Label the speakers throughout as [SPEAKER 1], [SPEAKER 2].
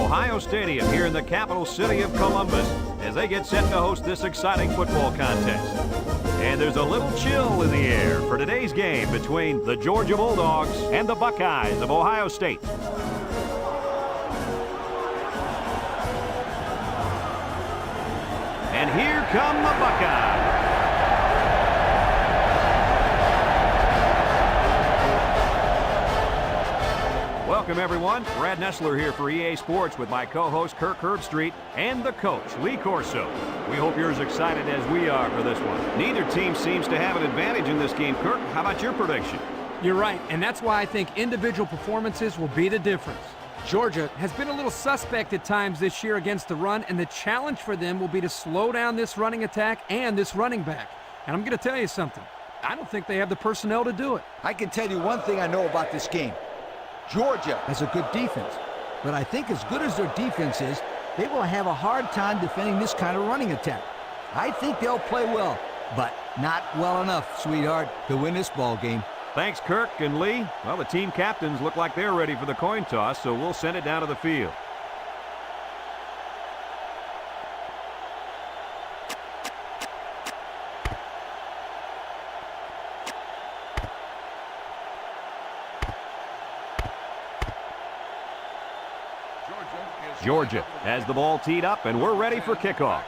[SPEAKER 1] Ohio Stadium here in the capital city of Columbus as they get set to host this exciting football contest. And there's a little chill in the air for today's game between the Georgia Bulldogs and the Buckeyes of Ohio State. And here come the Buckeyes. Welcome, everyone. Brad Nessler here for EA Sports with my co-host Kirk Herbstreit and the coach, Lee Corso. We hope you're as excited as we are for this one. Neither team seems to have an advantage in this game. Kirk, how about your prediction?
[SPEAKER 2] You're right, and that's why I think individual performances will be the difference. Georgia has been a little suspect at times this year against the run, and the challenge for them will be to slow down this running attack and this running back. And I'm going to tell you something. I don't think they have the personnel to do it.
[SPEAKER 3] I can tell you one thing I know about this game. Georgia has a good defense, but I think as good as their defense is, they will have a hard time defending this kind of running attack. I think they'll play well, but not well enough, sweetheart, to win this ball game.
[SPEAKER 1] Thanks, Kirk and Lee. Well, the team captains look like they're ready for the coin toss, so we'll send it down to the field. Georgia has the ball teed up, and we're ready for kickoff.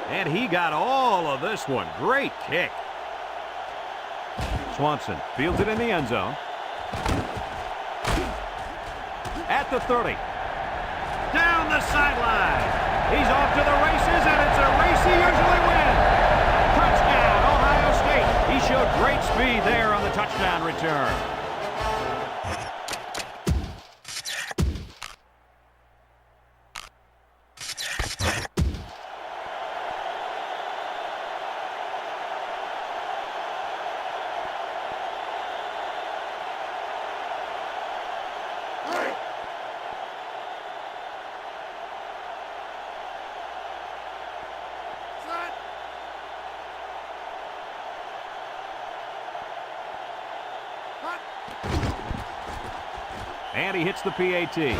[SPEAKER 1] And he got all of this one. Great kick. Swanson fields it in the end zone. At the 30. Down the sideline. He's off to the races, and it's a race he usually wins. Touchdown, Ohio State. He showed great speed there on the touchdown return. And he hits the PAT.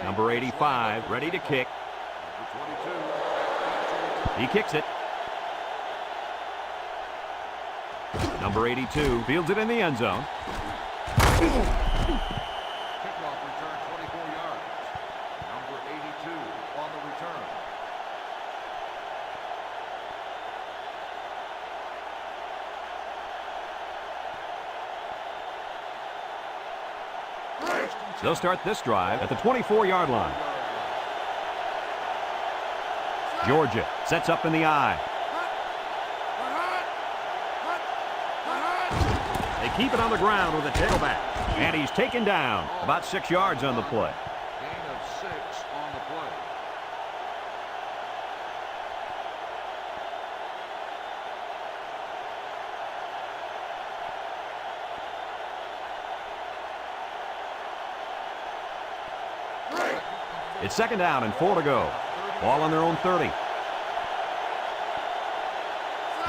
[SPEAKER 1] Number 85, ready to kick. He kicks it. Number 82 fields it in the end zone.
[SPEAKER 4] Kickoff return 24 yards. Number 82 on the return.
[SPEAKER 1] They'll start this drive at the 24-yard line. Georgia sets up in the I. They keep it on the ground with a tailback. And he's taken down about 6 yards on the play.
[SPEAKER 4] Gain of 6 on the play.
[SPEAKER 1] It's second down and 4 to go. Ball on their own 30.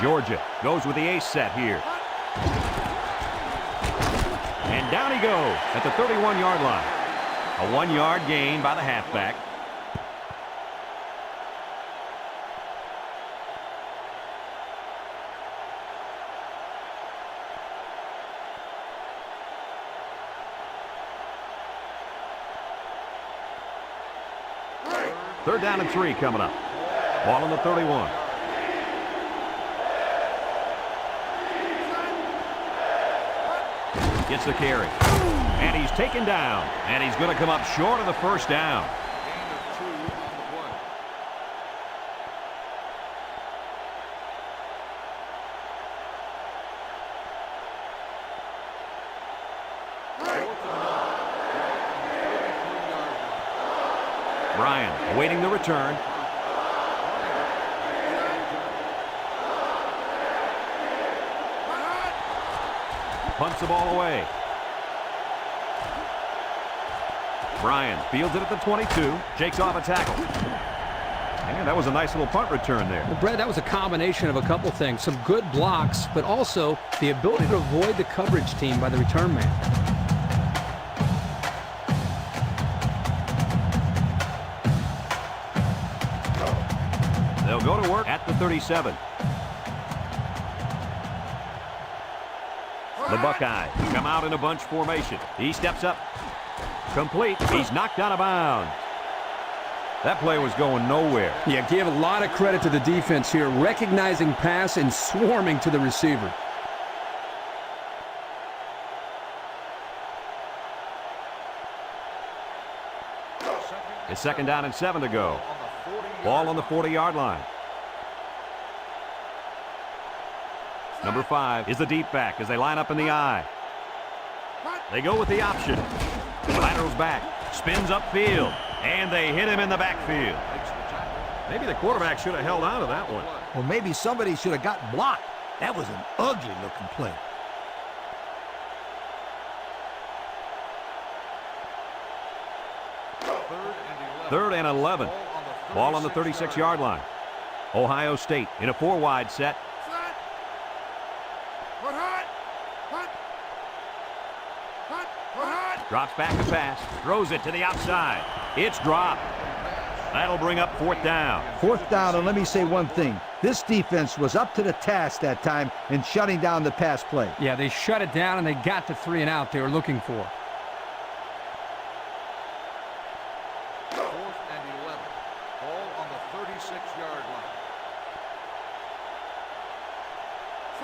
[SPEAKER 1] Georgia goes with the ace set here. And down he goes at the 31-yard line. A 1-yard gain by the halfback. Third down and 3 coming up. Ball on the 31. Gets the carry. And he's taken down. And he's going to come up short of the first down.
[SPEAKER 4] Gain of 2 on the play.
[SPEAKER 1] Bryant awaiting the return. Punts the ball away. Bryant fields it at the 22. Shakes off a tackle. And that was a nice little punt return there.
[SPEAKER 2] Well, Brad, that was a combination of a couple things. Some good blocks, but also the ability to avoid the coverage team by the return man.
[SPEAKER 1] They'll go to work at the 37. The Buckeyes come out in a bunch formation. He steps up. Complete. He's knocked out of bounds. That play was going nowhere.
[SPEAKER 2] Yeah, give a lot of credit to the defense here, recognizing pass and swarming to the receiver.
[SPEAKER 1] It's 2nd down and 7 to go. Ball on the 40-yard line. Number 5 is the deep back as they line up in the I. They go with the option. Laterals back. Spins upfield. And they hit him in the backfield. Maybe the quarterback should have held on to that one.
[SPEAKER 3] Or maybe somebody should have gotten blocked. That was an ugly-looking play.
[SPEAKER 1] Third and 11. Ball on the 36-yard line. Ohio State in a 4-wide set. Drops back to pass. Throws it to the outside. It's dropped. That'll bring up 4th down.
[SPEAKER 3] 4th down, and let me say one thing. This defense was up to the task that time in shutting down the pass play.
[SPEAKER 2] Yeah, they shut it down, and they got the 3 and out they were looking for.
[SPEAKER 4] 4th and 11. Ball on the 36-yard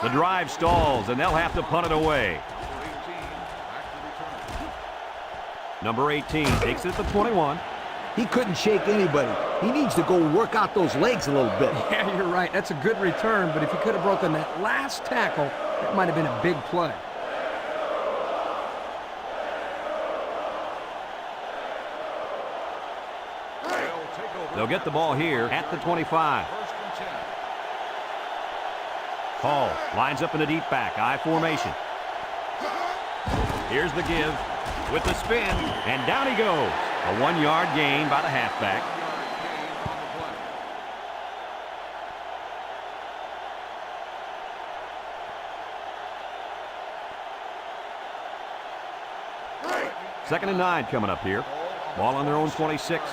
[SPEAKER 4] line.
[SPEAKER 1] The drive stalls, and they'll have to punt it away. Number 18 takes it to 21.
[SPEAKER 3] He couldn't shake anybody. He needs to go work out those legs a little bit.
[SPEAKER 2] Yeah, you're right. That's a good return, but if he could have broken that last tackle, that might have been a big play.
[SPEAKER 1] They'll get the ball here at the 25. Hall lines up in the deep back, I formation. Here's the give with the spin, and down he goes. A 1-yard gain by the halfback. Second and 9 coming up here. Ball on their own 26.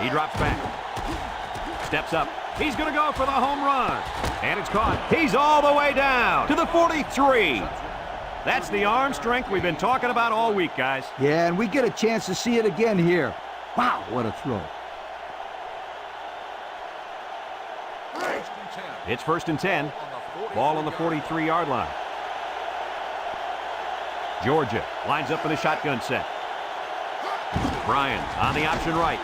[SPEAKER 1] He drops back. Steps up. He's going to go for the home run. And it's caught. He's all the way down to the 43. That's the arm strength we've been talking about all week, guys.
[SPEAKER 3] Yeah, and we get a chance to see it again here. Wow, what a throw.
[SPEAKER 1] It's 1st and 10. Ball on the 43-yard line. Georgia lines up in a shotgun set. Bryant on the option right.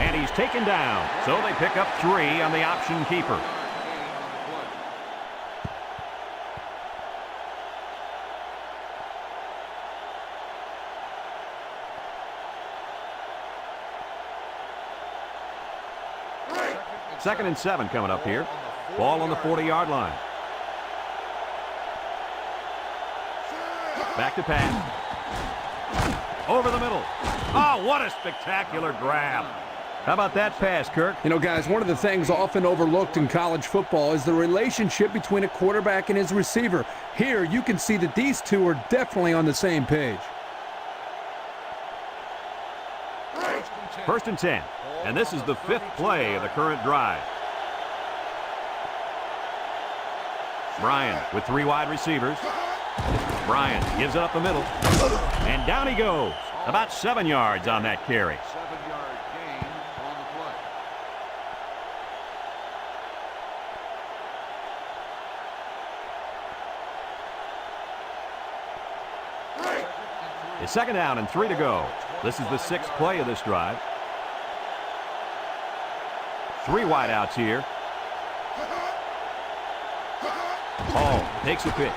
[SPEAKER 1] And he's taken down. So they pick up 3 on the option keeper. Second and 7 coming up here. Ball on the 40-yard line. Back to pass. Over the middle. Oh, what a spectacular grab. How about that pass, Kirk?
[SPEAKER 2] You know, guys, one of the things often overlooked in college football is the relationship between a quarterback and his receiver. Here, you can see that these two are definitely on the same page.
[SPEAKER 1] 1st and 10. And this is the 5th play of the current drive. Bryant with 3 wide receivers. Bryant gives it up the middle. And down he goes. About 7 yards on that carry.
[SPEAKER 4] 7-yard gain on the play.
[SPEAKER 1] It's 2nd down and 3 to go. This is the 6th play of this drive. 3 wideouts here. Hall takes the pitch.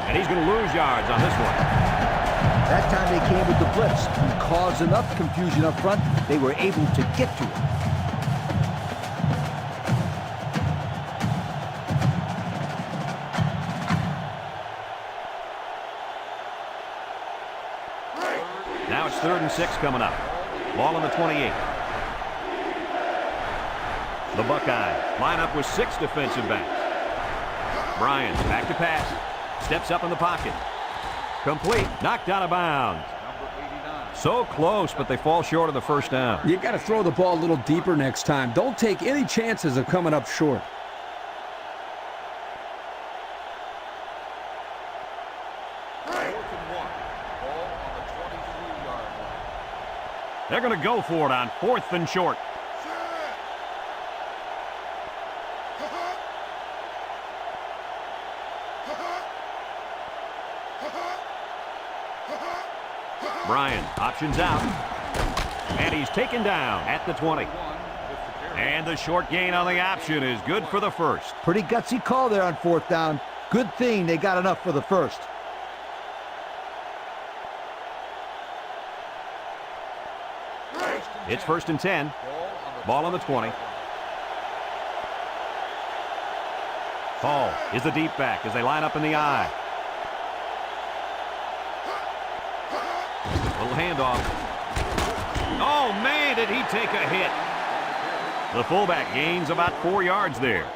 [SPEAKER 1] And he's going to lose yards on this one.
[SPEAKER 3] That time they came with the blitz and caused enough confusion up front, they were able to get to it.
[SPEAKER 1] Now it's 3rd and 6 coming up. Ball on the 28. The Buckeyes line up with 6 defensive backs. Bryant back to pass. Steps up in the pocket. Complete. Knocked out of bounds. So close, but they fall short of the first down.
[SPEAKER 2] You got to throw the ball a little deeper next time. Don't take any chances of coming up short.
[SPEAKER 1] They're going to go for it on 4th and short. Bryan options out. And he's taken down at the 20. And the short gain on the option is good for the first.
[SPEAKER 3] Pretty gutsy call there on 4th down. Good thing they got enough for the first.
[SPEAKER 1] It's 1st and 10. Ball on the 20. Hall is the deep back as they line up in the I. Little handoff. Oh, man, did he take a hit. The fullback gains about 4 yards there.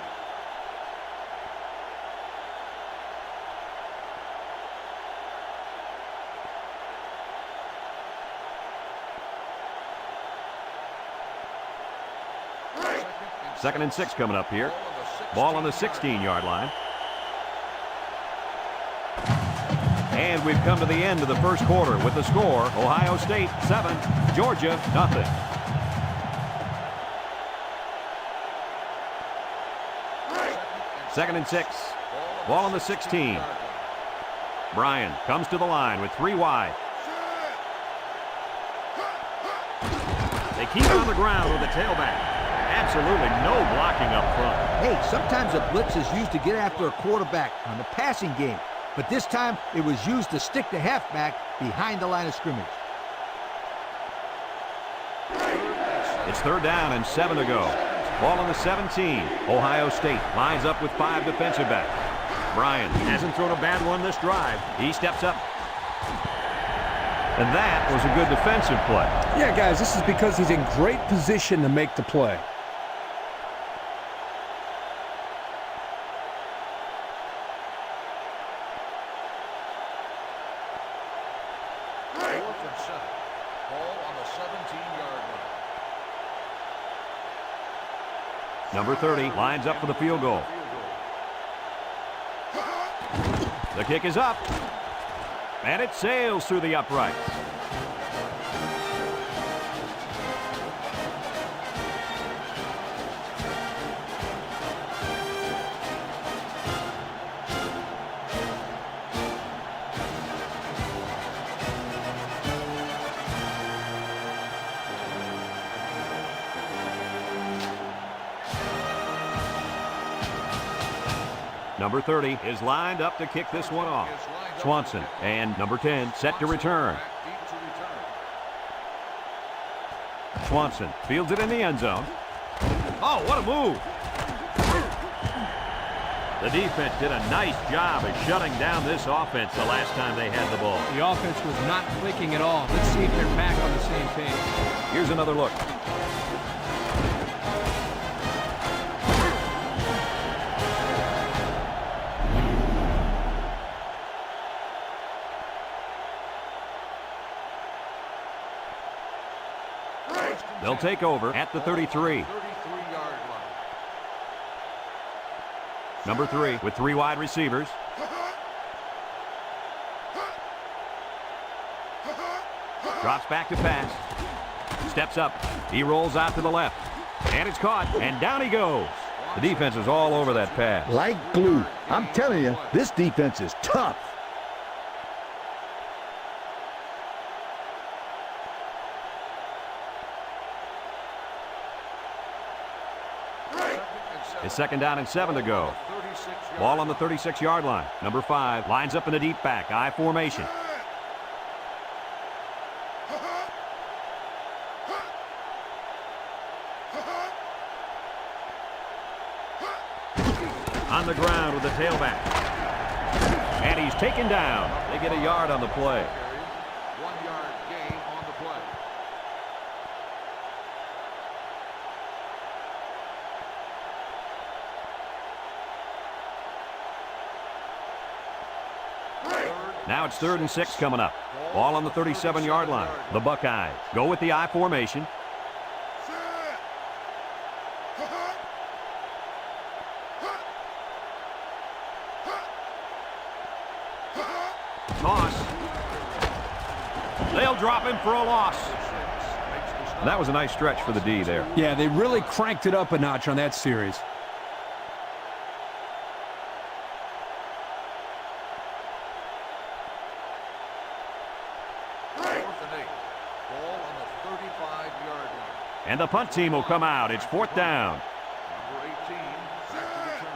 [SPEAKER 1] Second and 6 coming up here. Ball on the 16-yard line. And we've come to the end of the first quarter with the score, Ohio State 7, Georgia nothing. Second and 6. Ball on the 16. Bryan comes to the line with 3 wide. They keep it on the ground with the tailback. Absolutely no blocking up front.
[SPEAKER 3] Hey, sometimes a blitz is used to get after a quarterback on the passing game. But this time, it was used to stick the halfback behind the line of scrimmage.
[SPEAKER 1] It's 3rd down and 7 to go. Ball on the 17. Ohio State lines up with 5 defensive backs. Bryan hasn't thrown a bad one this drive. He steps up. And that was a good defensive play.
[SPEAKER 2] Yeah, guys, this is because he's in great position to make the play.
[SPEAKER 1] Number 30 lines up for the field goal. The kick is up. And it sails through the uprights. Number 30 is lined up to kick this one off. Swanson and number 10 set to return. Swanson fields it in the end zone. Oh, what a move. The defense did a nice job of shutting down this offense the last time they had the ball.
[SPEAKER 2] The offense was not clicking at all. Let's see if they're back on the same page.
[SPEAKER 1] Here's another look. They'll take over at the 33. Number 3 with 3 wide receivers. Drops back to pass. Steps up. He rolls out to the left. And it's caught. And down he goes. The defense is all over that pass.
[SPEAKER 3] Like glue. I'm telling you, this defense is tough.
[SPEAKER 1] It's 2nd down and 7 to go. Ball on the 36-yard line. Number 5 lines up in the deep back. I formation. On the ground with the tailback. And he's taken down. They get a yard on the play.
[SPEAKER 4] 1 yard gain on the play.
[SPEAKER 1] Now it's 3rd and 6 coming up. Ball on the 37-yard line. The Buckeyes go with the I formation. Toss. They'll drop him for a loss. That was a nice stretch for the D there.
[SPEAKER 2] Yeah, they really cranked it up a notch on that series.
[SPEAKER 1] And the punt team will come out. It's 4th down.
[SPEAKER 4] Number 18, back to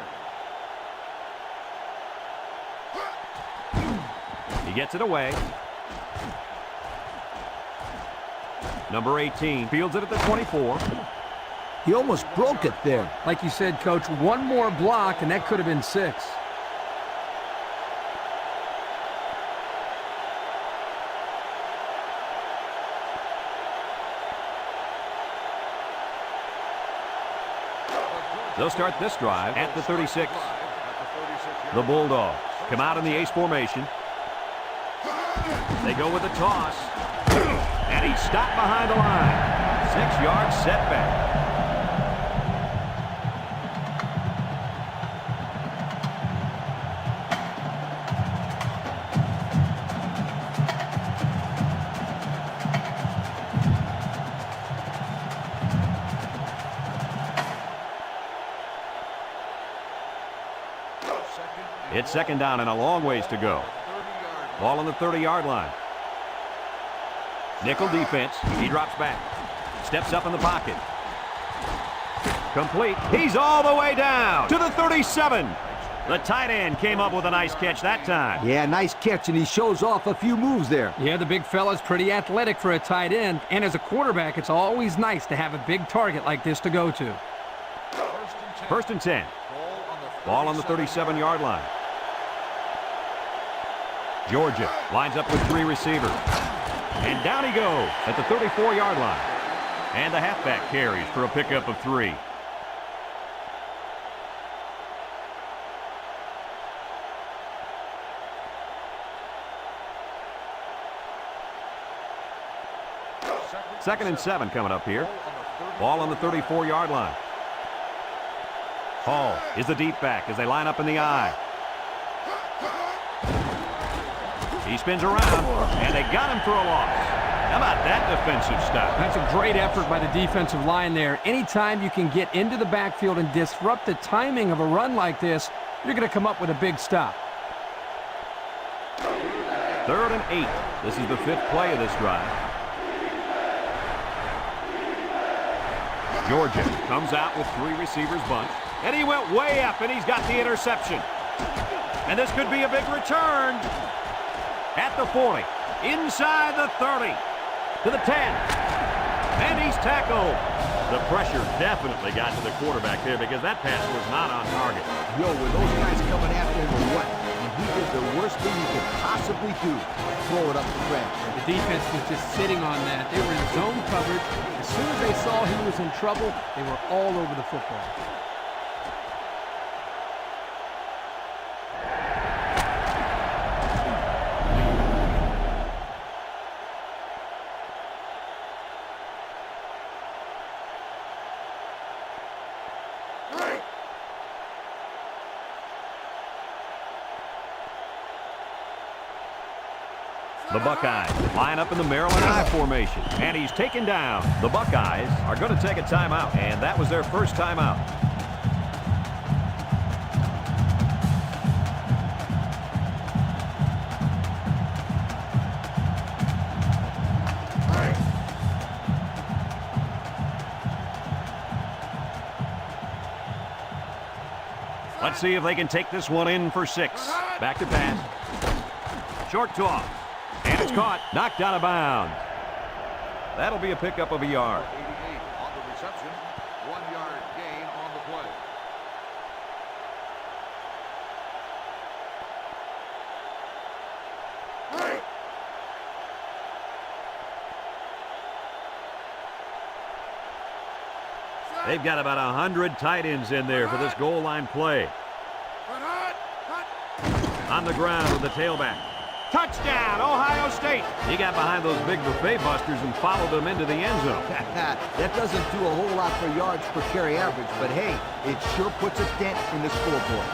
[SPEAKER 4] return.
[SPEAKER 1] He gets it away. Number 18 fields it at the 24.
[SPEAKER 3] He almost broke it there.
[SPEAKER 2] Like you said, Coach, one more block, and that could have been 6.
[SPEAKER 1] They'll start this drive at the 36. The Bulldogs come out in the ace formation. They go with a toss. And he's stopped behind the line. 6-yard setback. It's 2nd down and a long ways to go. Ball on the 30-yard line. Nickel defense. He drops back. Steps up in the pocket. Complete. He's all the way down to the 37. The tight end came up with a nice catch that time.
[SPEAKER 3] Yeah, nice catch, and he shows off a few moves there.
[SPEAKER 2] Yeah, the big fella's pretty athletic for a tight end. And as a quarterback, it's always nice to have a big target like this to go to.
[SPEAKER 1] 1st and 10. Ball on the 37-yard line. Georgia lines up with 3 receivers. And down he goes at the 34-yard line. And the halfback carries for a pickup of 3. Second and 7 coming up here. Ball on the 34-yard line. Hall is the deep back as they line up in the I. He spins around, and they got him for a loss. How about that defensive stop?
[SPEAKER 2] That's a great effort by the defensive line there. Anytime you can get into the backfield and disrupt the timing of a run like this, you're going to come up with a big stop.
[SPEAKER 1] 3rd and 8. This is the 5th play of this drive. Georgia comes out with 3 receivers bunch. And he went way up, and he's got the interception. And this could be a big return. At the 40, inside the 30, to the 10. And he's tackled. The pressure definitely got to the quarterback there because that pass was not on target.
[SPEAKER 3] Yo, were those guys coming after him or what? And he did the worst thing he could possibly do. Throw it up the track.
[SPEAKER 2] The defense was just sitting on that. They were in zone coverage. As soon as they saw he was in trouble, they were all over the football.
[SPEAKER 1] The Buckeyes line up in the Maryland I formation, and he's taken down. The Buckeyes are going to take a timeout, and that was their first timeout. Let's see if they can take this one in for 6. Back to pass. Short toss. And it's caught. Knocked out of bounds. That'll be a pickup of a yard.
[SPEAKER 4] 88 on the reception. 1 yard gain on the play.
[SPEAKER 1] They've got about 100 tight ends in there for this goal line play. On the ground with the tailback. Touchdown, Ohio State. He got behind those big buffet busters and followed them into the end zone.
[SPEAKER 3] That doesn't do a whole lot for yards per carry average, but hey, it sure puts a dent in the scoreboard.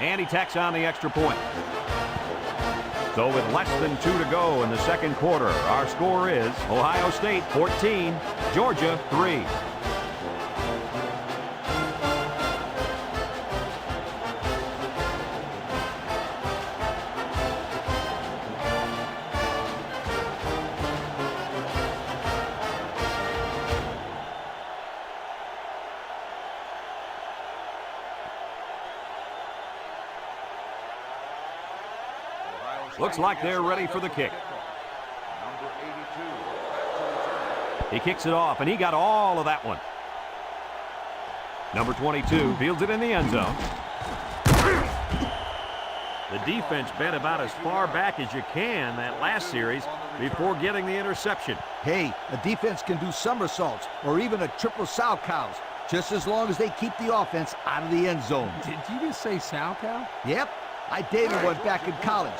[SPEAKER 1] And he tacks on the extra point. So with less than 2 to go in the second quarter, our score is Ohio State 14, Georgia 3. Looks like they're ready for the kick.
[SPEAKER 4] Number 82.
[SPEAKER 1] He kicks it off, and he got all of that one. Number 22 fields it in the end zone. The defense bent about as far back as you can that last series before getting the interception.
[SPEAKER 3] Hey, a defense can do somersaults or even a triple sow cows, just as long as they keep the offense out of the end zone.
[SPEAKER 2] Did you just say sow cow?
[SPEAKER 3] Yep, I dated one back in college.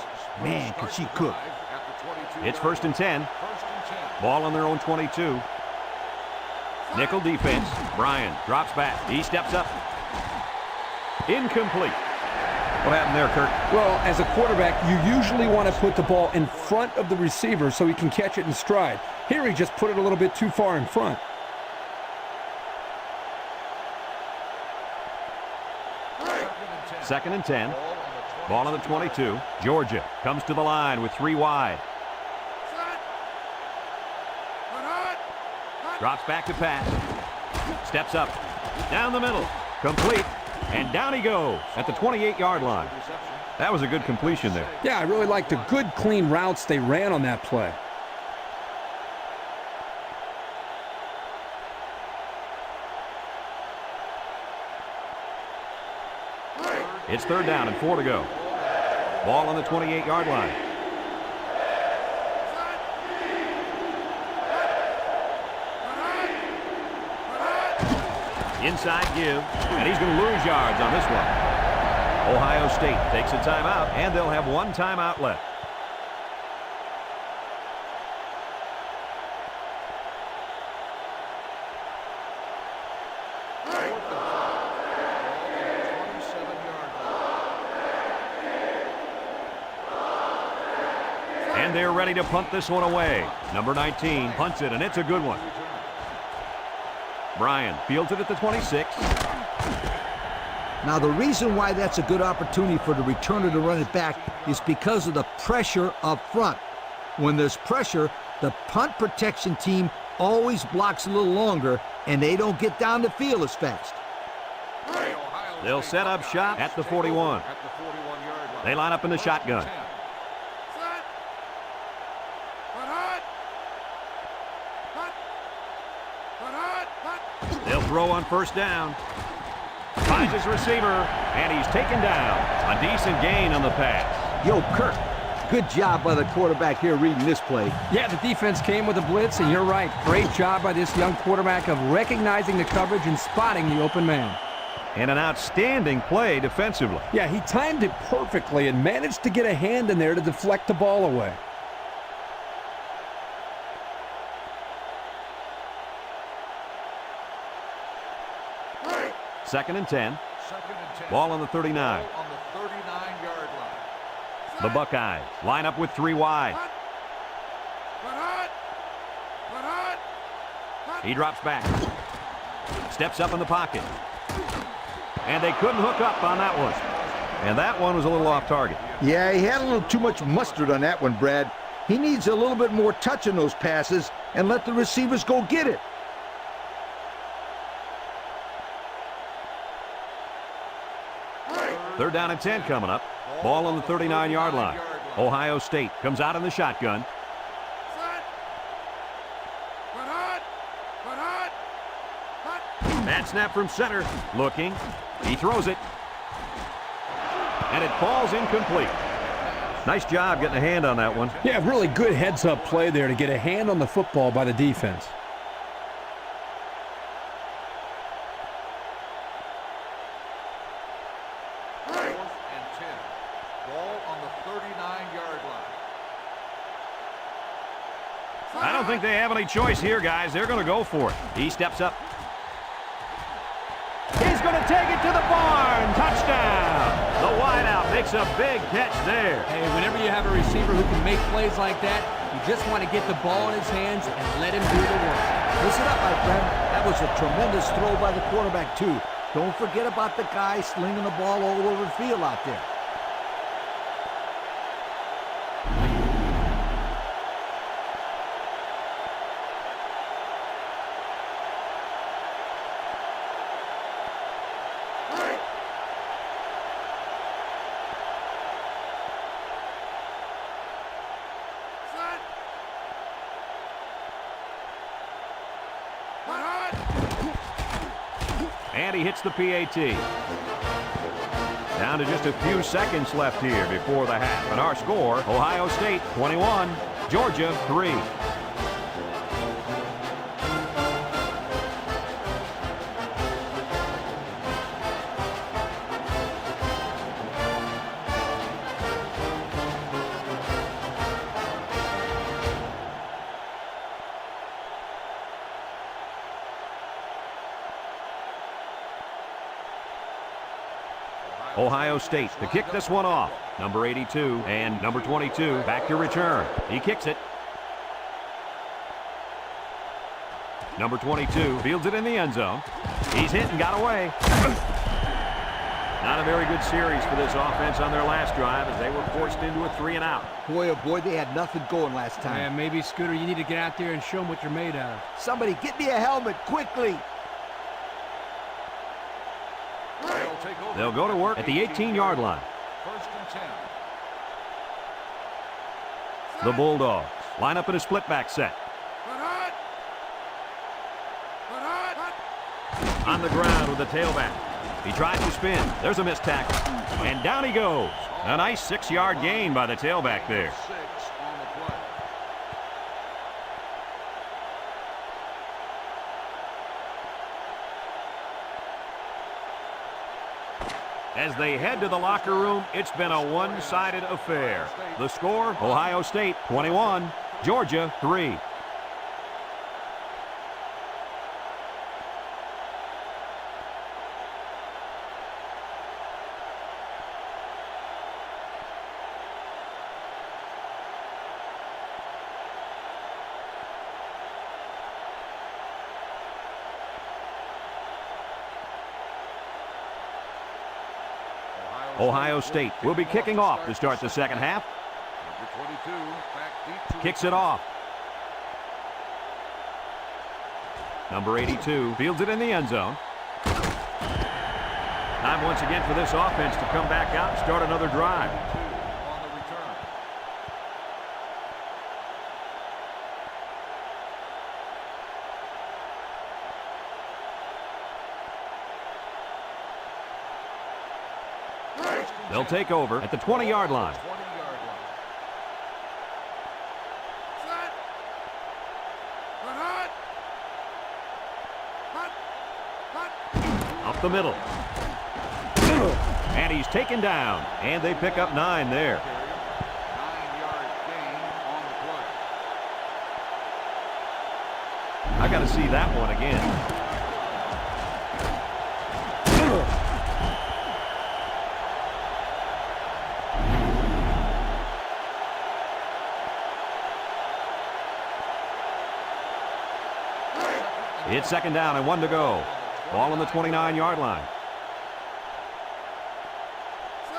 [SPEAKER 3] Man, could she cook.
[SPEAKER 1] It's 1st and 10. Ball on their own 22. Nickel defense. Bryan drops back. He steps up. Incomplete. What happened there, Kirk?
[SPEAKER 2] Well, as a quarterback, you usually want to put the ball in front of the receiver so he can catch it in stride. Here he just put it a little bit too far in front.
[SPEAKER 1] Second and 10. Ball on the 22. Georgia comes to the line with 3 wide. Drops back to pass. Steps up. Down the middle. Complete. And down he goes at the 28-yard line. That was a good completion there.
[SPEAKER 2] Yeah, I really liked the good, clean routes they ran on that play.
[SPEAKER 1] It's 3rd down and 4 to go. Ball on the 28-yard line. Inside give, and he's going to lose yards on this one. Ohio State takes a timeout, and they'll have 1 timeout left. And they're ready to punt this one away. Number 19 punts it, and it's a good one. Bryan fields it at the 26.
[SPEAKER 3] Now, the reason why that's a good opportunity for the returner to run it back is because of the pressure up front. When there's pressure, the punt protection team always blocks a little longer, and they don't get down the field as fast.
[SPEAKER 1] They'll set up shop at the 41. They line up in the shotgun. They'll throw on 1st down. Finds his receiver, and he's taken down. A decent gain on the pass.
[SPEAKER 3] Yo, Kirk, good job by the quarterback here reading this play.
[SPEAKER 2] Yeah, the defense came with a blitz, and you're right. Great job by this young quarterback of recognizing the coverage and spotting the open man.
[SPEAKER 1] And an outstanding play defensively.
[SPEAKER 2] Yeah, he timed it perfectly and managed to get a hand in there to deflect the ball away.
[SPEAKER 1] Second and 10. Ball on the 39. The Buckeyes line up with 3 wide. He drops back. Steps up in the pocket. And they couldn't hook up on that one. And that one was a little off target.
[SPEAKER 3] Yeah, he had a little too much mustard on that one, Brad. He needs a little bit more touch in those passes and let the receivers go get it.
[SPEAKER 1] Third down and 10 coming up. Ball on the 39-yard line. Ohio State comes out in the shotgun. Bad snap from center. Looking. He throws it. And it falls incomplete. Nice job getting a hand on that one.
[SPEAKER 2] Yeah, really good heads-up play there to get a hand on the football by the defense.
[SPEAKER 1] I don't think they have any choice here, guys. They're going to go for it. He steps up. He's going to take it to the barn. Touchdown. The wideout makes a big catch there.
[SPEAKER 2] Hey, whenever you have a receiver who can make plays like that, you just want to get the ball in his hands and let him do the work.
[SPEAKER 3] Listen up, my friend. That was a tremendous throw by the quarterback, too. Don't forget about the guy slinging the ball all over the field out there.
[SPEAKER 1] And he hits the PAT. Down to just a few seconds left here before the half. And our score, Ohio State 21, Georgia 3. Ohio State to kick this one off. Number 82 and number 22 back to return. He kicks it. Number 22 fields it in the end zone. He's hit and got away. Not a very good series for this offense on their last drive as they were forced into a 3-and-out.
[SPEAKER 3] Boy, oh boy, they had nothing going last time.
[SPEAKER 2] Yeah, maybe, Scooter, you need to get out there and show them what you're made out of.
[SPEAKER 3] Somebody get me a helmet quickly.
[SPEAKER 1] They'll go to work at the 18-yard line.
[SPEAKER 4] First and 10.
[SPEAKER 1] The Bulldogs line up in a split-back set. On the ground with the tailback. He tries to spin. There's a missed tackle. And down he goes. A nice 6-yard gain by the tailback there.
[SPEAKER 4] 6 on the play.
[SPEAKER 1] As they head to the locker room, it's been a one-sided affair. The score, Ohio State 21, Georgia 3. Ohio State will be kicking off to start the second half.
[SPEAKER 4] Number 22, back deep to
[SPEAKER 1] Kicks it off. Number 82 fields it in the end zone. Time once again for this offense to come back out and start another drive.
[SPEAKER 4] on the return.
[SPEAKER 1] They'll take over at the 20-yard line.
[SPEAKER 4] 20-yard line.
[SPEAKER 1] Up the middle. And he's taken down. And they pick up 9 there.
[SPEAKER 4] 9-yard gain on the play.
[SPEAKER 1] I got to see that one again. It's second down and 1 to go. Ball on the 29-yard line.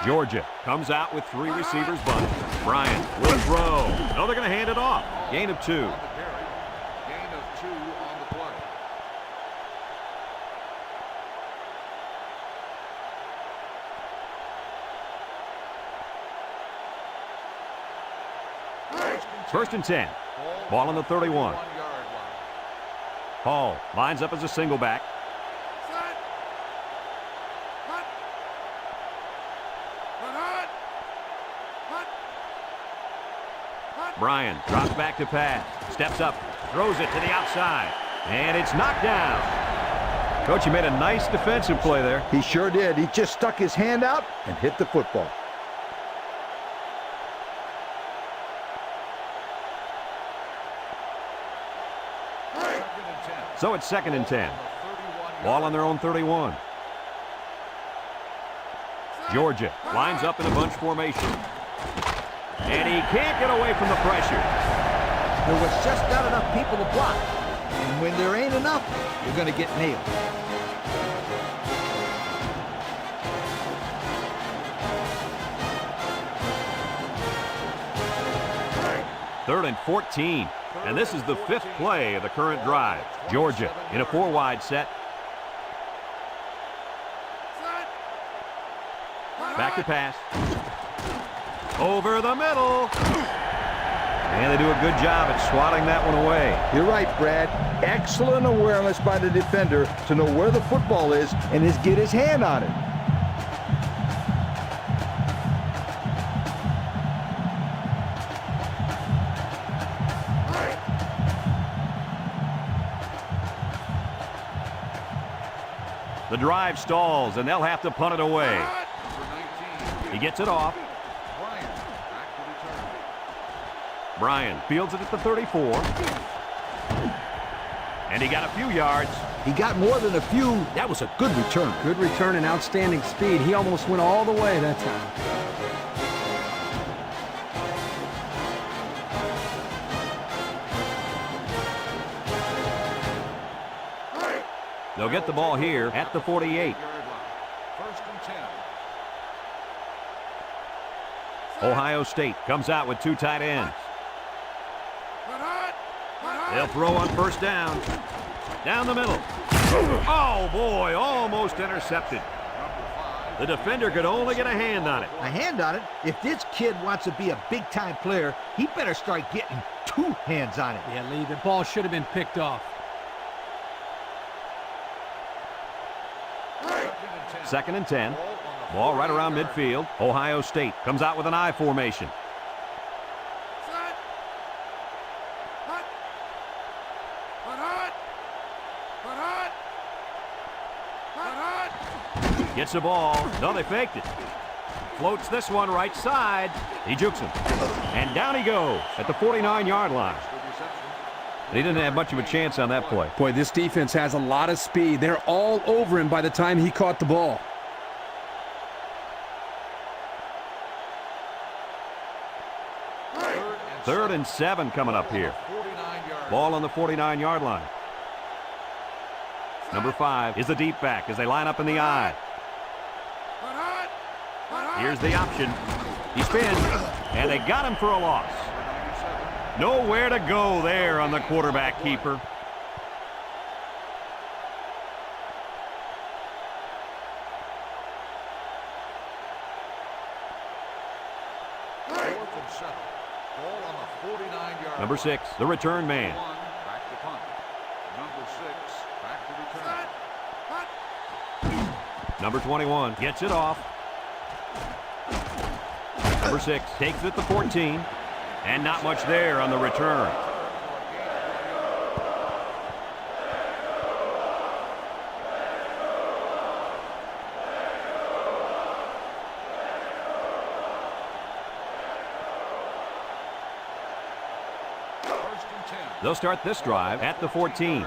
[SPEAKER 1] Georgia comes out with 3 receivers bunch. Bryant will throw. No, they're going to hand it off. Gain of 2.
[SPEAKER 4] Gain of 2 on the play.
[SPEAKER 1] First and 10. Ball on the 31. Hall lines up as a single back. Bryan drops back to pass. Steps up. Throws it to the outside. And it's knocked down. Coach, you made a nice defensive play there.
[SPEAKER 3] He sure did. He just stuck his hand out and hit the football.
[SPEAKER 1] So it's 2nd and 10. Ball on their own 31. Georgia lines up in a bunch formation. And he can't get away from the pressure.
[SPEAKER 3] There was just not enough people to block. And when there ain't enough, you're going to get nailed.
[SPEAKER 1] Third and 14. And this is the 5th play of the current drive. Georgia in a 4-wide set. Back to pass. Over the middle. And they do a good job at swatting that one away.
[SPEAKER 3] You're right, Brad. Excellent awareness by the defender to know where the football is and get his hand on it.
[SPEAKER 1] The drive stalls, and they'll have to punt it away. He gets it off. Bryan fields it at the 34. And he got a few yards.
[SPEAKER 3] He got more than a few. That was a good return.
[SPEAKER 2] Good return and outstanding speed. He almost went all the way that time.
[SPEAKER 1] They'll get the ball here at the 48.
[SPEAKER 4] First and 10.
[SPEAKER 1] Ohio State comes out with 2 tight ends. They'll throw on first down. Down the middle. Oh, boy, almost intercepted. The defender could only get a hand on it.
[SPEAKER 3] A hand on it? If this kid wants to be a big-time player, he better start getting 2 hands on it.
[SPEAKER 2] Yeah, Lee, the ball should have been picked off.
[SPEAKER 1] 2nd and 10. Ball right around midfield. Ohio State comes out with an I formation. Gets the ball. No, they faked it. Floats this one right side. He jukes him. And down he goes at the 49-yard line. He didn't have much of a chance on that play.
[SPEAKER 2] Boy, this defense has a lot of speed. They're all over him by the time he caught the ball.
[SPEAKER 1] Third and 7 coming up here. Ball on the 49-yard line. Number 5 is the deep back as they line up in the I. Here's the option. He spins, and they got him for a loss. Nowhere to go there on the quarterback keeper. Number 6, the return man.
[SPEAKER 4] Back to punt. Number 6, back to return.
[SPEAKER 1] Number 21 gets it off. Number 6 takes it at the 14. And not much there on the return. They'll start this drive at the 14.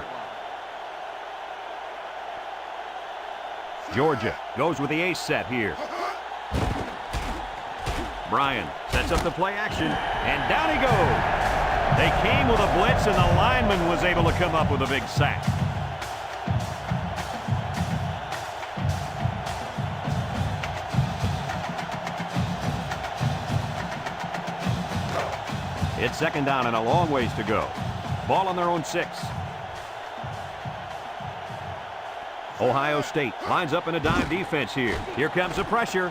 [SPEAKER 1] Georgia goes with the ace set here. Bryan sets up the play action, and down he goes. They came with a blitz, and the lineman was able to come up with a big sack. It's second down and a long ways to go. Ball on their own 6. Ohio State lines up in a dime defense here. Here comes the pressure.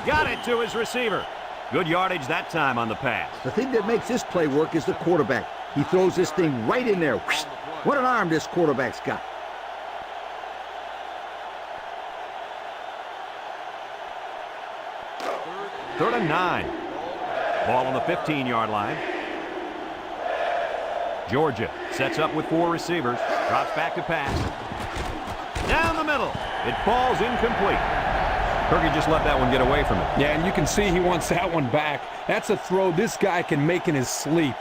[SPEAKER 1] Got it to his receiver. Good yardage that time on the pass.
[SPEAKER 3] The thing that makes this play work is the quarterback. He throws this thing right in there. What an arm this quarterback's got.
[SPEAKER 1] Third and 9. Ball on the 15-yard line. Georgia sets up with 4 receivers. Drops back to pass. Down the middle. It falls incomplete. Kirky just let that one get away from him.
[SPEAKER 2] Yeah, and you can see he wants that one back. That's a throw this guy can make in his sleep.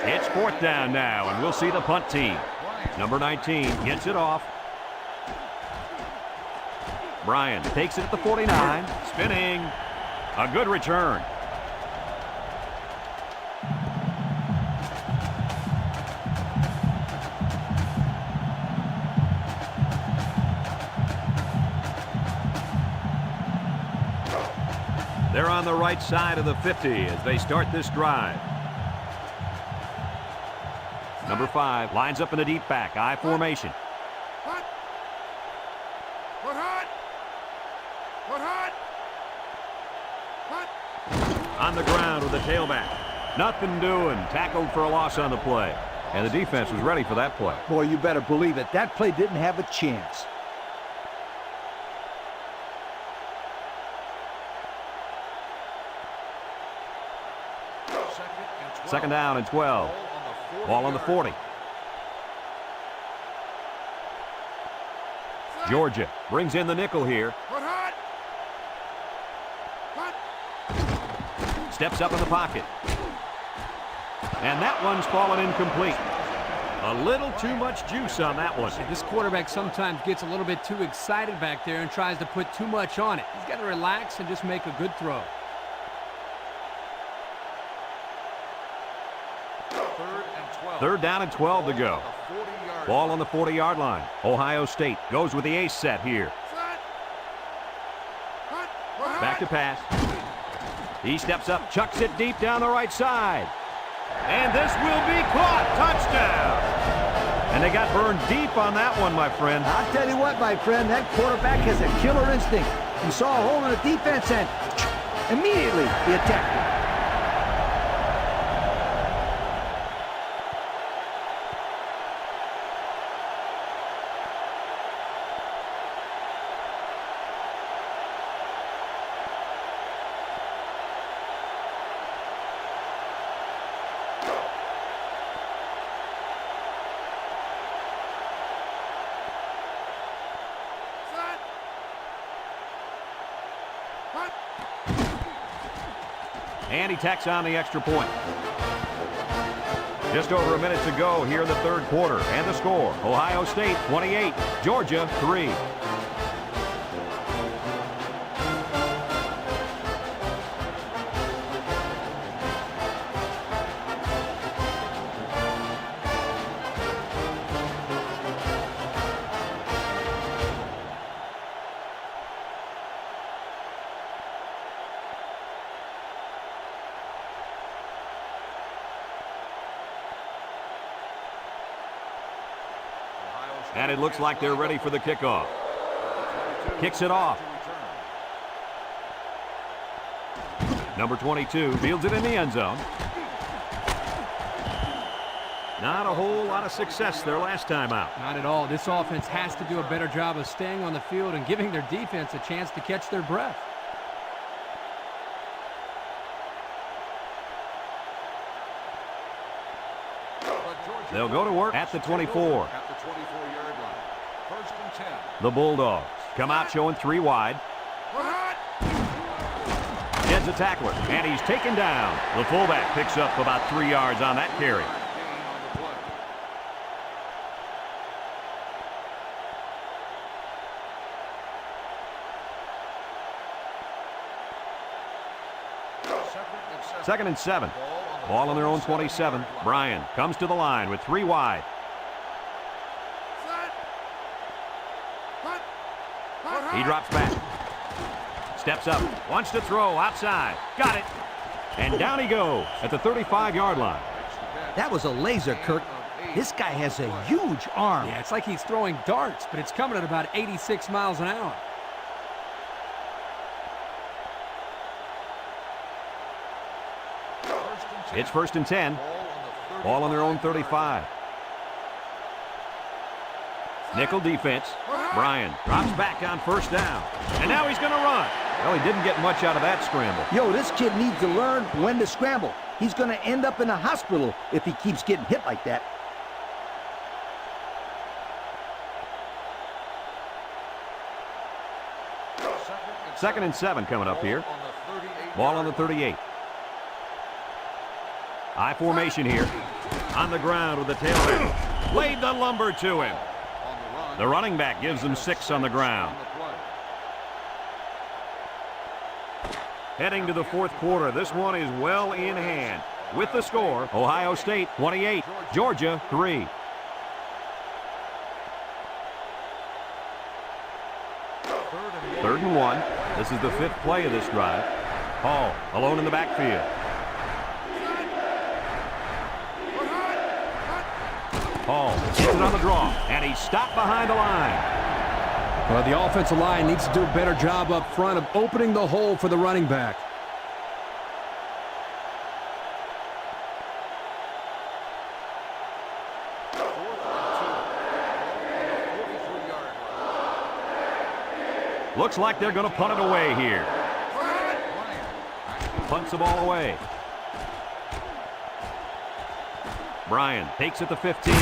[SPEAKER 1] It's 4th down now, and we'll see the punt team. Number 19 gets it off. Bryan takes it at the 49. Spinning. A good return. They're on the right side of the 50 as they start this drive. Number 5 lines up in the deep back. I formation. On the ground with the tailback. Nothing doing. Tackled for a loss on the play. And the defense was ready for that play.
[SPEAKER 3] Boy, you better believe it. That play didn't have a chance.
[SPEAKER 1] Second down and 12. Ball on the 40. Georgia brings in the nickel here. Steps up in the pocket. And that one's fallen incomplete. A little too much juice on that one.
[SPEAKER 2] This quarterback sometimes gets a little bit too excited back there and tries to put too much on it. He's got to relax and just make a good throw.
[SPEAKER 1] Third down and 12 to go. Ball on the 40-yard line. Ohio State goes with the ace set here. Back to pass. He steps up, chucks it deep down the right side. And this will be caught. Touchdown. And they got burned deep on that one, my friend.
[SPEAKER 3] I'll tell you what, my friend, that quarterback has a killer instinct. He saw a hole in the defense and immediately he attacked it.
[SPEAKER 1] And he tacks on the extra point. Just over a minute to go here in the third quarter. And the score, Ohio State 28, Georgia 3. And it looks like they're ready for the kickoff. Kicks it off. Number 22 fields it in the end zone. Not a whole lot of success their last time out.
[SPEAKER 2] Not at all. This offense has to do a better job of staying on the field and giving their defense a chance to catch their breath.
[SPEAKER 1] They'll go to work at the 24.
[SPEAKER 4] At the 24-yard line. First and 10.
[SPEAKER 1] The Bulldogs come out showing 3 wide. Heads a tackler, and he's taken down. The fullback picks up about 3 yards on that carry. 2nd and 7. Ball on their own 27. Bryan comes to the line with 3 wide. He drops back. Steps up. Wants to throw outside. Got it. And down he goes at the 35-yard line.
[SPEAKER 3] That was a laser, Kirk. This guy has a huge arm.
[SPEAKER 2] Yeah, it's like he's throwing darts, but it's coming at about 86 miles an hour.
[SPEAKER 1] It's 1st and 10. Ball on their own 35. Nickel defense. Bryan drops back on 1st down. And now he's going to run. Well, he didn't get much out of that scramble.
[SPEAKER 3] Yo, this kid needs to learn when to scramble. He's going to end up in a hospital if he keeps getting hit like that.
[SPEAKER 1] Second and 7 coming up here. Ball on the 38. I formation here. On the ground with the tailback. Laid the lumber to him. The running back gives them 6 on the ground. Heading to the 4th quarter, this one is well in hand. With the score, Ohio State 28, Georgia 3. Third and 1. This is the 5th play of this drive. Hall alone in the backfield. Hall gets it on the draw, and he's stopped behind the line.
[SPEAKER 2] Well, the offensive line needs to do a better job up front of opening the hole for the running back.
[SPEAKER 1] Looks like they're going to punt it away here. Punts the ball away. Bryan takes it to 15.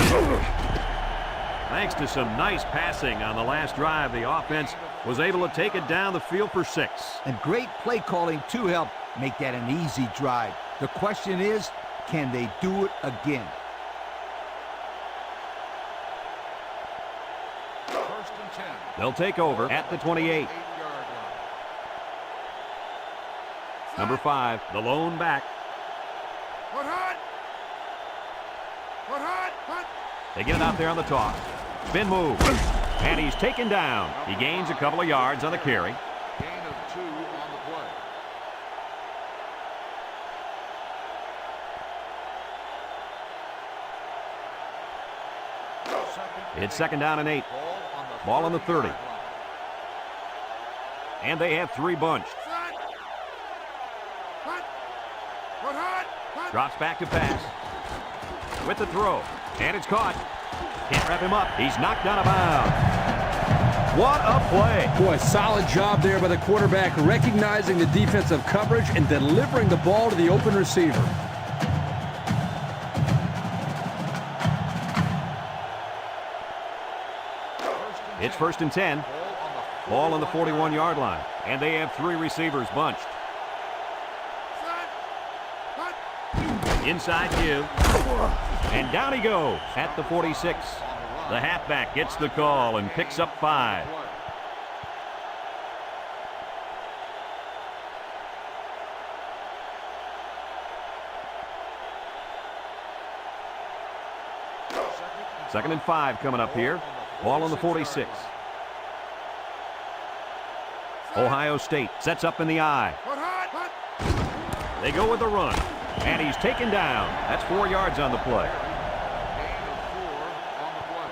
[SPEAKER 1] Thanks to some nice passing on the last drive, the offense was able to take it down the field for 6.
[SPEAKER 3] And great play calling to help make that an easy drive. The question is, can they do it again?
[SPEAKER 1] They'll take over at the 28. Number 5, the lone back. They get it out there on the toss. Spin move. And he's taken down. He gains a couple of yards on the carry.
[SPEAKER 4] Gain of 2 on the play.
[SPEAKER 1] It's 2nd down and 8. Ball on the 30. And they have 3 bunched. Drops back to pass. With the throw. And it's caught. Can't wrap him up. He's knocked out of bounds. What a play.
[SPEAKER 2] Boy, solid job there by the quarterback, recognizing the defensive coverage and delivering the ball to the open receiver.
[SPEAKER 1] It's 1st and 10. Ball on the 41-yard line. And they have 3 receivers bunched. Inside give. And down he goes at the 46. The halfback gets the call and picks up 5. Second and 5 coming up here. Ball on the 46. Ohio State sets up in the I. They go with the run. And he's taken down. That's 4 yards on the play.
[SPEAKER 4] Gain of 4 on the play.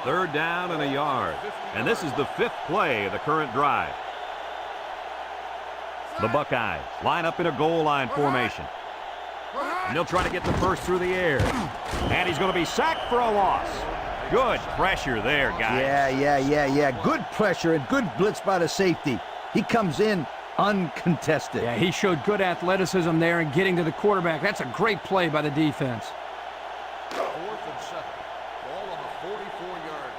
[SPEAKER 1] Third down and a yard. And this is the 5th play of the current drive. The Buckeyes line up in a goal line formation. And they'll try to get the first through the air. And he's going to be sacked for a loss. Good pressure there, guys.
[SPEAKER 3] Yeah. Good pressure and good blitz by the safety. He comes in uncontested.
[SPEAKER 2] Yeah, he showed good athleticism there in getting to the quarterback. That's a great play by the defense.
[SPEAKER 4] 4th and 7. Ball on the 44-yard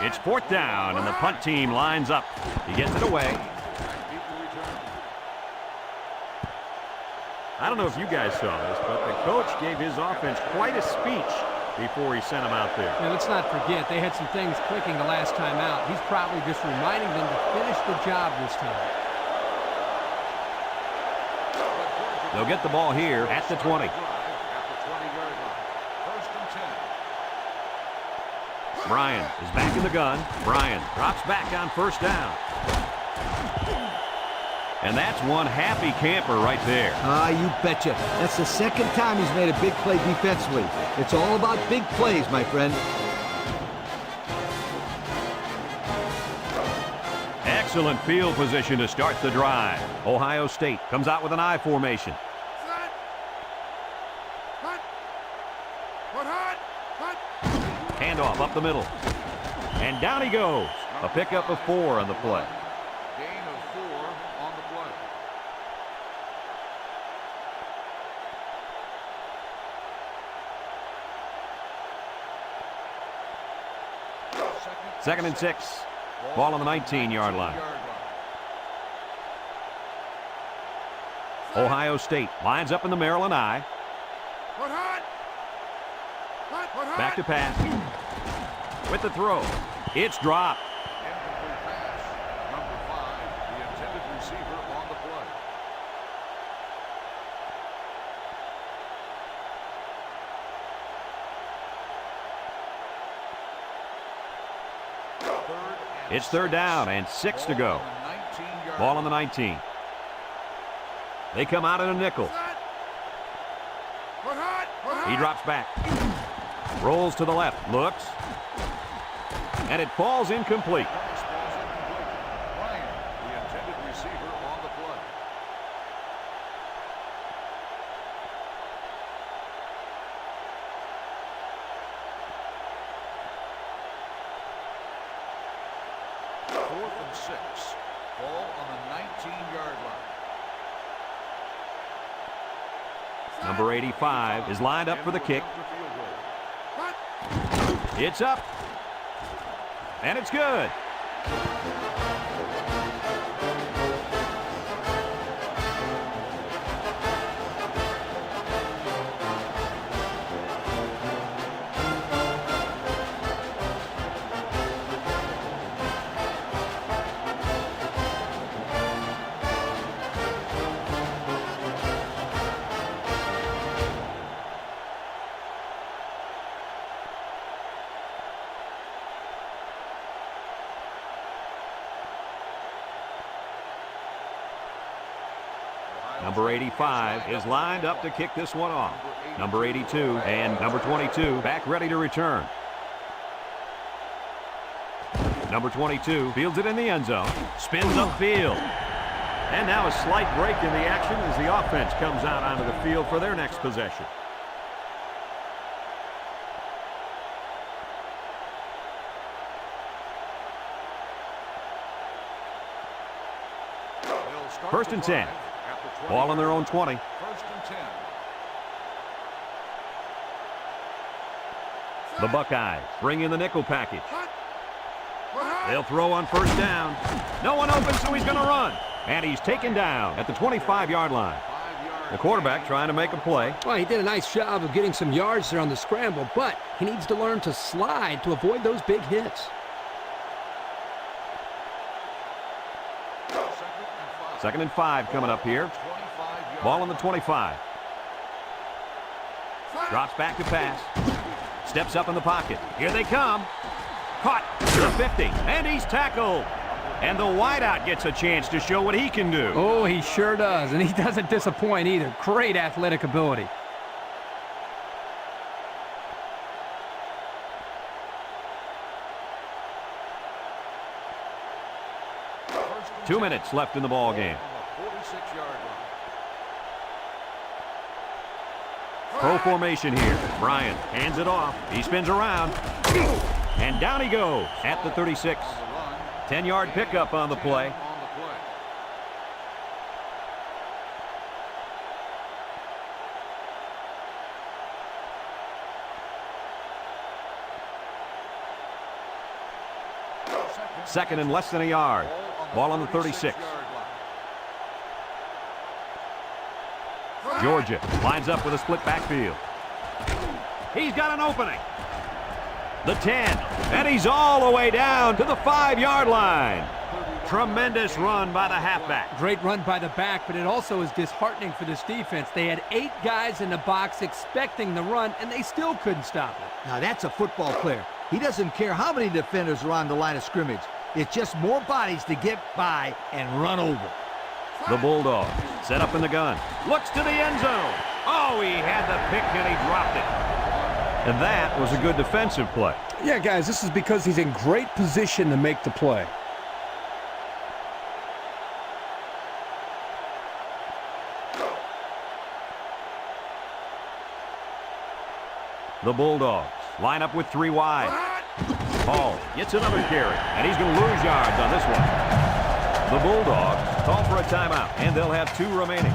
[SPEAKER 4] line.
[SPEAKER 1] It's 4th down, and the punt team lines up. He gets it away. I don't know if you guys saw this, but the coach gave his offense quite a speech before he sent them out there.
[SPEAKER 2] And let's not forget, they had some things clicking the last time out. He's probably just reminding them to finish the job this time.
[SPEAKER 1] They'll get the ball here at the 20. Bryan is back in the gun. Bryan drops back on first down. And that's one happy camper right there.
[SPEAKER 3] You betcha. That's the second time he's made a big play defensively. It's all about big plays, my friend.
[SPEAKER 1] Excellent field position to start the drive. Ohio State comes out with an I formation. Handoff up the middle. And down he goes. A pickup of 4 on the play.
[SPEAKER 4] Gain of 4 on the play.
[SPEAKER 1] Second and 6. Ball on the 19-yard line. Ohio State lines up in the Maryland I. Back to pass. With the throw. It's dropped.
[SPEAKER 4] Incomplete pass. Number 5, the intended receiver on the play.
[SPEAKER 1] It's third down and 6 to go. Ball on the 19. They come out in a nickel. He drops back. Rolls to the left. Looks. And it falls incomplete.
[SPEAKER 4] Bryan, the intended receiver on the play. Fourth and 6. Ball on the 19-yard line.
[SPEAKER 1] Number 85 is lined up for the kick. It's up. And it's good. Number 85 is lined up to kick this one off. Number 82 and number 22 back ready to return. Number 22 fields it in the end zone. Spins upfield. And now a slight break in the action as the offense comes out onto the field for their next possession. First and 10. Ball on their own 20.
[SPEAKER 4] First and 10.
[SPEAKER 1] The Buckeyes bring in the nickel package. They'll throw on first down. No one open, so he's going to run. And he's taken down at the 25-yard line. The quarterback trying to make a play.
[SPEAKER 2] Well, he did a nice job of getting some yards there on the scramble, but he needs to learn to slide to avoid those big hits.
[SPEAKER 1] Second and 5 coming up here. Ball on the 25. Drops back to pass. Steps up in the pocket. Here they come. Caught to the 50. And he's tackled. And the wideout gets a chance to show what he can do.
[SPEAKER 2] Oh, he sure does. And he doesn't disappoint either. Great athletic ability.
[SPEAKER 1] Two minutes left in the ball game. Pro formation here. Bryan hands it off. He spins around. And down he goes at the 36. 10-yard pickup on the play. Second and less than a yard. Ball on the 36. Georgia lines up with a split backfield. He's got an opening. The 10, and he's all the way down to the 5-yard line. Tremendous run by the halfback.
[SPEAKER 2] Great run by the back, but it also is disheartening for this defense. They had 8 guys in the box expecting the run, and they still couldn't stop it.
[SPEAKER 3] Now that's a football player. He doesn't care how many defenders are on the line of scrimmage. It's just more bodies to get by and run over.
[SPEAKER 1] The Bulldogs set up in the gun. Looks to the end zone. Oh, he had the pick and he dropped it. And that was a good defensive play.
[SPEAKER 2] Yeah, guys, this is because he's in great position to make the play.
[SPEAKER 1] The Bulldogs line up with 3 wide. Hall gets another carry, and he's going to lose yards on this one. The Bulldogs call for a timeout, and they'll have 2 remaining.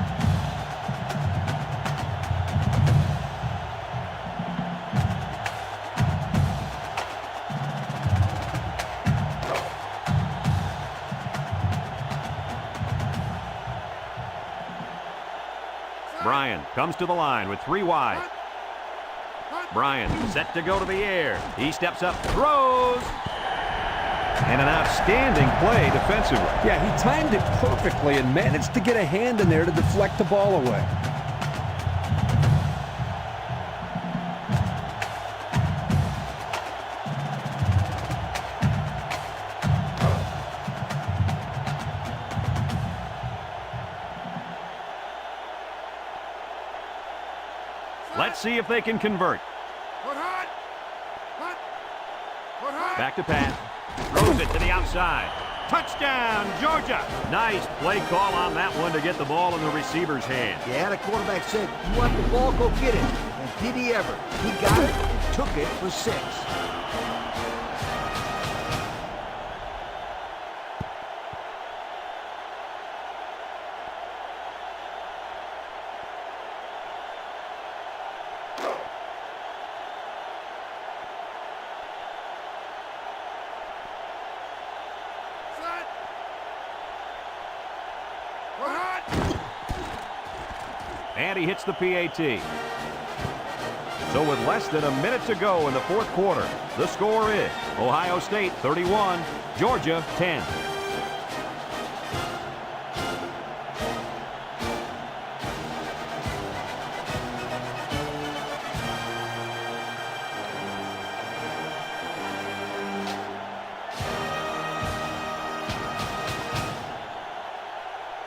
[SPEAKER 1] Bryan comes to the line with 3 wide. Bryan set to go to the air. He steps up, throws, and an outstanding play defensively.
[SPEAKER 2] Yeah, he timed it perfectly and managed to get a hand in there to deflect the ball away.
[SPEAKER 1] Let's see if they can convert. Back to pass. Throws it to the outside. Touchdown, Georgia. Nice play call on that one to get the ball in the receiver's hand.
[SPEAKER 3] Yeah, the quarterback said, "You want the ball, go get it." And did he ever? He got it and took it for 6.
[SPEAKER 1] And he hits the PAT. So with less than a minute to go in the 4th quarter, the score is Ohio State 31, Georgia 10.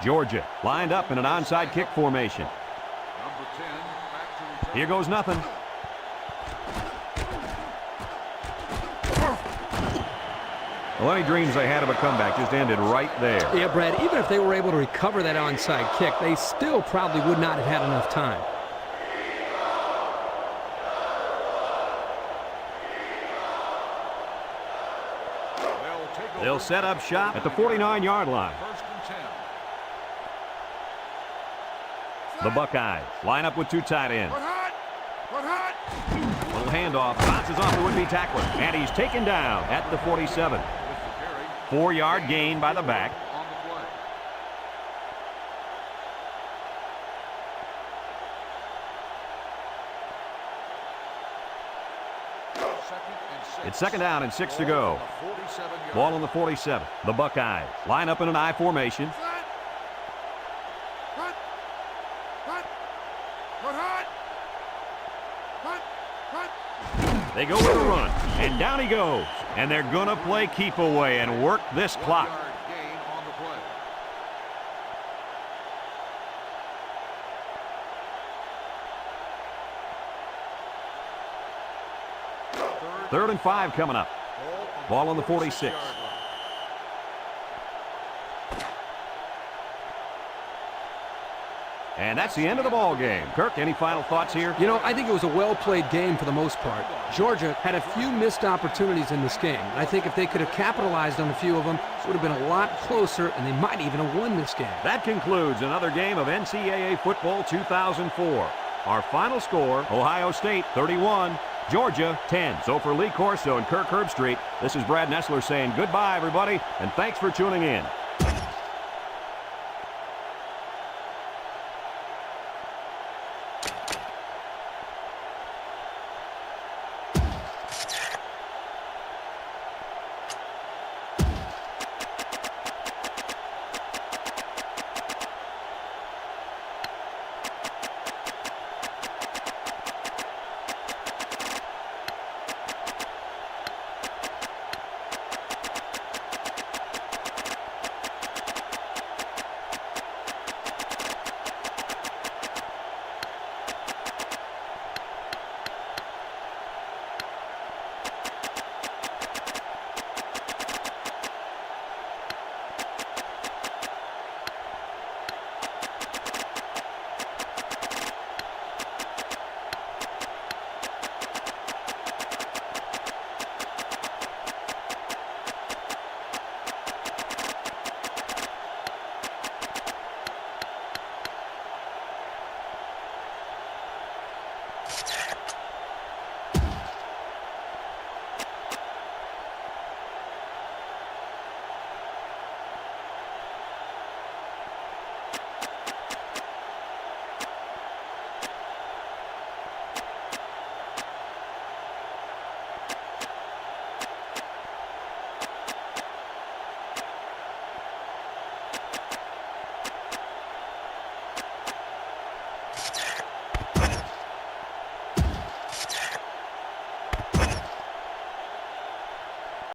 [SPEAKER 1] Georgia lined up in an onside kick formation. Here goes nothing. Well, any dreams they had of a comeback just ended right there.
[SPEAKER 2] Yeah, Brad, even if they were able to recover that onside kick, they still probably would not have had enough time.
[SPEAKER 1] They'll set up shop at the 49-yard line. The Buckeyes line up with 2 tight ends. Little handoff, bounces off the would-be tackler, and he's taken down at the 47. 4-yard gain by the back. It's 2nd down and 6 to go. Ball on the 47. The Buckeyes line up in an I formation. They go with the run, and down he goes. And they're going to play keep away and work this clock. Third and 5 coming up. Ball on the 46. And that's the end of the ball game. Kirk, any final thoughts here?
[SPEAKER 2] You know, I think it was a well-played game for the most part. Georgia had a few missed opportunities in this game. I think if they could have capitalized on a few of them, it would have been a lot closer, and they might even have won this game.
[SPEAKER 1] That concludes another game of NCAA Football 2004. Our final score, Ohio State 31, Georgia 10. So for Lee Corso and Kirk Herbstreit, this is Brad Nessler saying goodbye, everybody, and thanks for tuning in.